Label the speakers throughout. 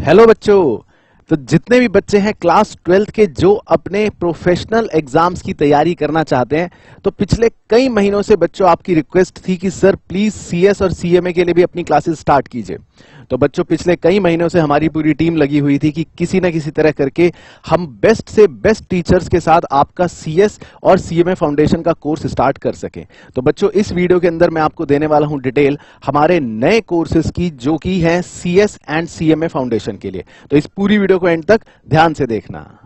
Speaker 1: Hello बच्चों। तो जितने भी बच्चे हैं क्लास 12th के जो अपने प्रोफेशनल एग्जाम्स की तैयारी करना चाहते हैं, तो पिछले कई महीनों से बच्चों आपकी रिक्वेस्ट थी कि सर प्लीज सीएस और सीएमए के लिए भी अपनी क्लासेस स्टार्ट कीजिए। तो बच्चों पिछले कई महीनों से हमारी पूरी टीम लगी हुई थी कि किसी न किसी तरह करके हम बेस्ट से बेस्ट टीचर्स के साथ आपका सीएस और सीएमए फाउंडेशन का कोर्स स्टार्ट कर सकें। तो बच्चों इस वीडियो के अंदर मैं आपको देने वाला हूं डिटेल हमारे नए कोर्सेज की, जो कि है सीएस एंड सीएमए फाउंडेशन के लिए। तो इस पूरी वीडियो को एंड तक ध्यान से देखना।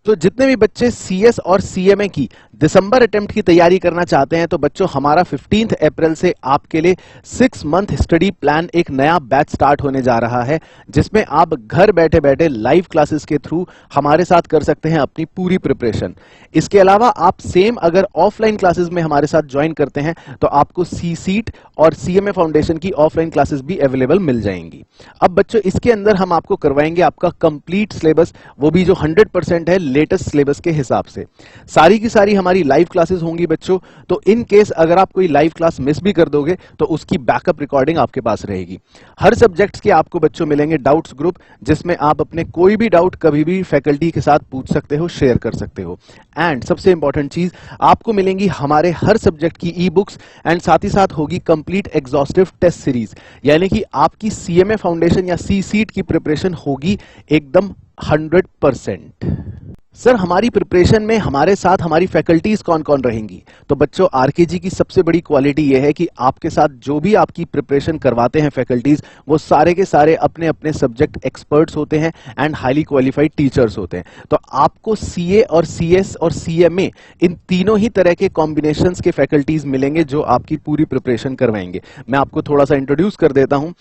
Speaker 1: तो जितने भी बच्चे सीएस और सीएमए की दिसंबर अटेम्प्ट की तैयारी करना चाहते हैं, तो बच्चों हमारा 15 अप्रैल से आपके लिए 6 मंथ स्टडी प्लान एक नया बैच स्टार्ट होने जा रहा है, जिसमें आप घर बैठे बैठे लाइव क्लासेस के थ्रू हमारे साथ कर सकते हैं अपनी पूरी प्रिपरेशन। इसके अलावा आप सेम अगर ऑफलाइन क्लासेस में हमारे साथ ज्वाइन करते हैं तो आपको सी सीट और सीएमए फाउंडेशन की ऑफलाइन क्लासेस भी अवेलेबल मिल जाएंगी। अब बच्चों इसके अंदर हम आपको करवाएंगे आपका कंप्लीट सिलेबस, वो भी जो 100% है लेटेस्ट सिलेबस के हिसाब से। सारी की सारी हमारी लाइव क्लासेस होंगी बच्चों। तो इन केस अगर आप कोई लाइव क्लास मिस भी कर दोगे तो उसकी बैकअप रिकॉर्डिंग आपके पास रहेगी। हर सब्जेक्ट्स के आपको बच्चों मिलेंगे डाउट्स ग्रुप, जिसमें आप अपने कोई भी डाउट कभी भी फैकल्टी के साथ पूछ सकते हो, शेयर कर सकते हो। एंड सबसे इंपॉर्टेंट चीज, आपको मिलेंगी हमारे हर सब्जेक्ट की ई बुक्स एंड साथ ही साथ होगी कंप्लीट एग्जॉस्टिव टेस्ट सीरीज, यानी कि आपकी सीएमए फाउंडेशन या सी सीट की प्रिपरेशन होगी एकदम 100%। सर हमारी प्रिपरेशन में हमारे साथ हमारी फैकल्टीज कौन कौन रहेंगी? तो बच्चों आरकेजी की सबसे बड़ी क्वालिटी यह है कि आपके साथ जो भी आपकी प्रिपरेशन करवाते हैं फैकल्टीज, वो सारे के सारे अपने अपने सब्जेक्ट एक्सपर्ट्स होते हैं एंड हाईली क्वालिफाइड टीचर्स होते हैं। तो आपको सीए और सीएस और सीएमए इन तीनों ही तरह के कॉम्बिनेशंस के फैकल्टीज मिलेंगे जो आपकी पूरी प्रिपरेशन करवाएंगे। मैं आपको थोड़ा सा इंट्रोड्यूस कर देता हूं।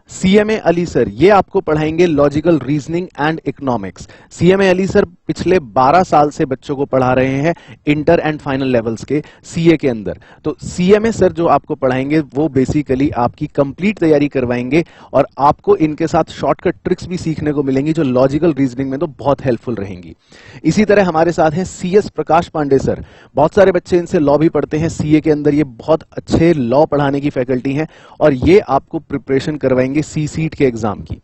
Speaker 1: सीएमए अली सर ये आपको पढ़ाएंगे logical reasoning and economics. CMA Ali sir पिछले 12 साल से बच्चों को पढ़ा रहे हैं इंटर एंड फाइनल लेवल्स के सीए के अंदर। तो सीएमए सर जो आपको पढ़ाएंगे वो बेसिकली आपकी कंप्लीट तैयारी करवाएंगे और आपको इनके साथ शॉर्टकट ट्रिक्स भी सीखने को मिलेंगी जो लॉजिकल रीजनिंग में तो बहुत हेल्पफुल रहेंगी। इसी तरह हमारे साथ हैं सीएस प्रकाश पांडे सर। बहुत सारे बच्चे इनसे लॉ भी पढ़ते हैं सीए के अंदर, ये बहुत अच्छे लॉ पढ़ाने की फैकल्टी हैं और ये आपको प्रिपरेशन करवाएंगे सी सीट के एग्जाम की।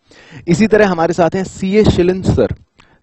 Speaker 1: इसी तरह हमारे साथ हैं सीए शिलिन सर।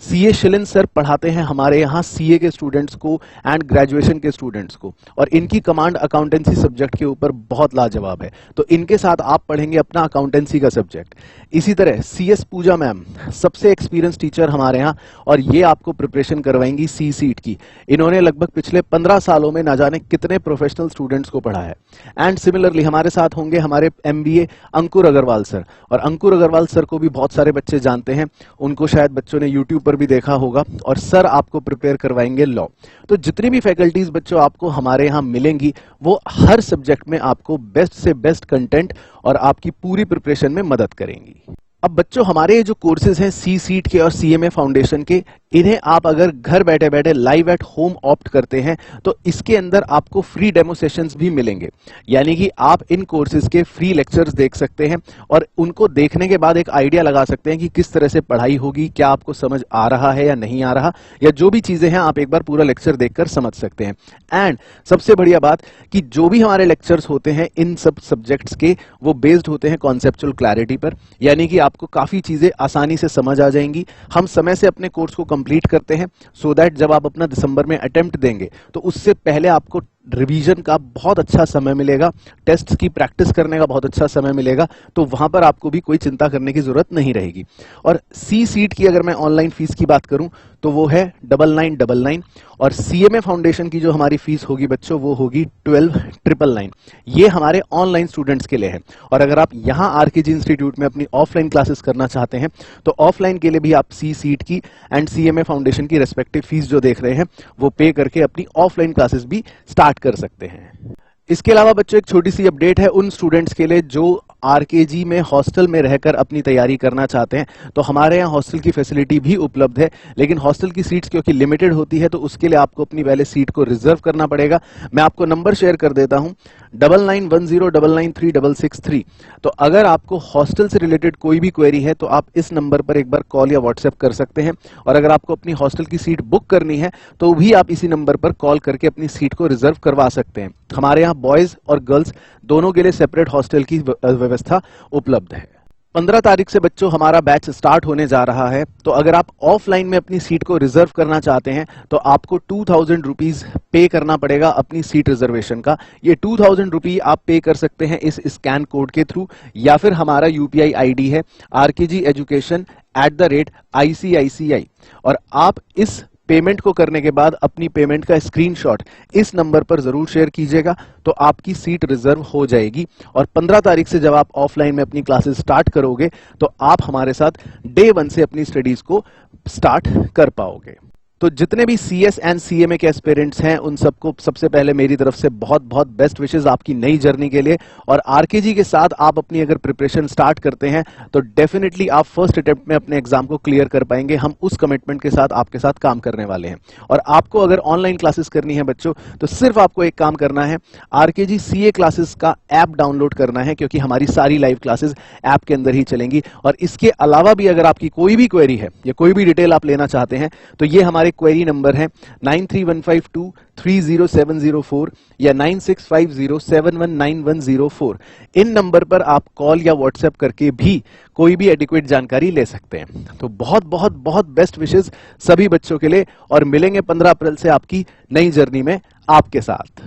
Speaker 1: सीए शिलिन सर पढ़ाते हैं हमारे यहाँ सीए के स्टूडेंट्स को एंड ग्रेजुएशन के स्टूडेंट्स को, और इनकी कमांड अकाउंटेंसी सब्जेक्ट के ऊपर बहुत लाजवाब है। तो इनके साथ आप पढ़ेंगे अपना अकाउंटेंसी का सब्जेक्ट। इसी तरह सीएस पूजा मैम सबसे एक्सपीरियंस टीचर हमारे यहाँ, और ये आपको प्रिपरेशन करवाएंगी सी सीट की। इन्होंने लगभग पिछले 15 सालों में ना जाने कितने प्रोफेशनल स्टूडेंट्स को पढ़ा है। एंड सिमिलरली हमारे साथ होंगे हमारे एमबीए अंकुर अग्रवाल सर, और अंकुर अग्रवाल सर को भी बहुत सारे बच्चे जानते हैं, उनको शायद बच्चों ने यूट्यूब भी देखा होगा, और सर आपको प्रिपेयर करवाएंगे लॉ। तो जितनी भी फैकल्टीज बच्चों आपको हमारे यहां मिलेंगी वो हर सब्जेक्ट में आपको बेस्ट से बेस्ट कंटेंट और आपकी पूरी प्रिपरेशन में मदद करेंगी। अब बच्चों हमारे ये जो कोर्सेज हैं सी सीट के और सीएमए फाउंडेशन के, इन्हें आप अगर घर बैठे बैठे लाइव एट होम ऑप्ट करते हैं तो इसके अंदर आपको फ्री डेमो सेशंस भी मिलेंगे, यानी कि आप इन कोर्सेज के फ्री लेक्चर्स देख सकते हैं और उनको देखने के बाद एक आइडिया लगा सकते हैं कि किस तरह से पढ़ाई होगी, क्या आपको समझ आ रहा है या नहीं आ रहा, या जो भी चीजें हैं आप एक बार पूरा लेक्चर देखकर समझ सकते हैं। एंड सबसे बढ़िया बात कि जो भी हमारे लेक्चर्स होते हैं इन सब सब्जेक्ट्स के, वो बेस्ड होते हैं कॉन्सेप्चुअल क्लैरिटी पर, यानी कि आपको काफी चीजें आसानी से समझ आ जाएंगी। हम समय से अपने कोर्स को कंप्लीट करते हैं सो दैट जब आप अपना दिसंबर में अटेम्प्ट देंगे तो उससे पहले आपको रिवीजन का बहुत अच्छा समय मिलेगा, टेस्ट की प्रैक्टिस करने का बहुत अच्छा समय मिलेगा, तो वहां पर आपको भी कोई चिंता करने की जरूरत नहीं रहेगी। और सी सीट की अगर मैं ऑनलाइन फीस की बात करूं तो वो है 9999, और सीएमए फाउंडेशन की जो हमारी फीस होगी बच्चों वो होगी 12999। ये हमारे ऑनलाइन स्टूडेंट्स के लिए है। और अगर आप यहाँ आरकेजी इंस्टीट्यूट में अपनी ऑफलाइन क्लासेस करना चाहते हैं तो ऑफलाइन के लिए भी आप सी सीट की एंड सीएमए फाउंडेशन की रेस्पेक्टिव फीस जो देख रहे हैं वो पे करके अपनी ऑफलाइन क्लासेस भी स्टार्ट कर सकते हैं। इसके अलावा बच्चों एक छोटी सी अपडेट है उन स्टूडेंट्स के लिए जो आरकेजी में हॉस्टल में रहकर अपनी तैयारी करना चाहते हैं। तो हमारे यहाँ हॉस्टल की फैसिलिटी भी उपलब्ध है, लेकिन हॉस्टल की सीट्स क्योंकि लिमिटेड होती है तो उसके लिए आपको अपनी पहले सीट को रिजर्व करना पड़ेगा। मैं आपको नंबर शेयर कर देता हूं 9910993663। तो अगर आपको हॉस्टल से रिलेटेड कोई भी क्वेरी है तो आप इस नंबर पर एक बार कॉल या व्हाट्सएप कर सकते हैं, और अगर आपको अपनी हॉस्टल की सीट बुक करनी है तो भी आप इसी नंबर पर कॉल करके अपनी सीट को रिजर्व करवा सकते हैं। हमारे यहाँ बॉयज और गर्ल्स दोनों के लिए सेपरेट हॉस्टल की व्यवस्था उपलब्ध है। 15 तारीख से बच्चों हमारा बैच स्टार्ट होने जा रहा है। तो अगर आप ऑफलाइन में अपनी सीट को रिजर्व करना चाहते हैं तो आपको 2000 रुपीज पे करना पड़ेगा अपनी सीट रिजर्वेशन का। ये 2000 रुपी आप पे कर सकते हैं इस स्कैन कोड के थ्रू, या फिर हमारा यूपीआई आईडी है rkgeducation@ICICI, और आप इस पेमेंट को करने के बाद अपनी पेमेंट का स्क्रीनशॉट इस नंबर पर जरूर शेयर कीजिएगा, तो आपकी सीट रिजर्व हो जाएगी। और 15 तारीख से जब आप ऑफलाइन में अपनी क्लासेस स्टार्ट करोगे तो आप हमारे साथ डे 1 से अपनी स्टडीज को स्टार्ट कर पाओगे। तो जितने भी सीएस एंड सीएमए के एस्पिरेंट्स हैं उन सबको सबसे पहले मेरी तरफ से बहुत बहुत बेस्ट विशेस आपकी नई जर्नी के लिए। और आरकेजी के साथ आप अपनी अगर प्रिपरेशन स्टार्ट करते हैं तो डेफिनेटली आप फर्स्ट अटेम्प्ट में अपने एग्जाम को क्लियर कर पाएंगे। हम उस कमिटमेंट के साथ आपके साथ काम करने वाले हैं। और आपको अगर ऑनलाइन क्लासेस करनी है बच्चों, तो सिर्फ आपको एक काम करना है, आरकेजी सीए क्लासेस का ऐप डाउनलोड करना है, क्योंकि हमारी सारी लाइव क्लासेस ऐप के अंदर ही चलेंगी। और इसके अलावा भी अगर आपकी कोई भी क्वेरी है या कोई भी डिटेल आप लेना चाहते हैं तो ये हमारे क्वेरी नंबर है 9315230704 या 9650719104। इन नंबर पर आप कॉल या व्हाट्सएप करके भी कोई भी एडिक्वेट जानकारी ले सकते हैं। तो बहुत बहुत बहुत बेस्ट विशेस सभी बच्चों के लिए, और मिलेंगे 15 अप्रैल से आपकी नई जर्नी में आपके साथ।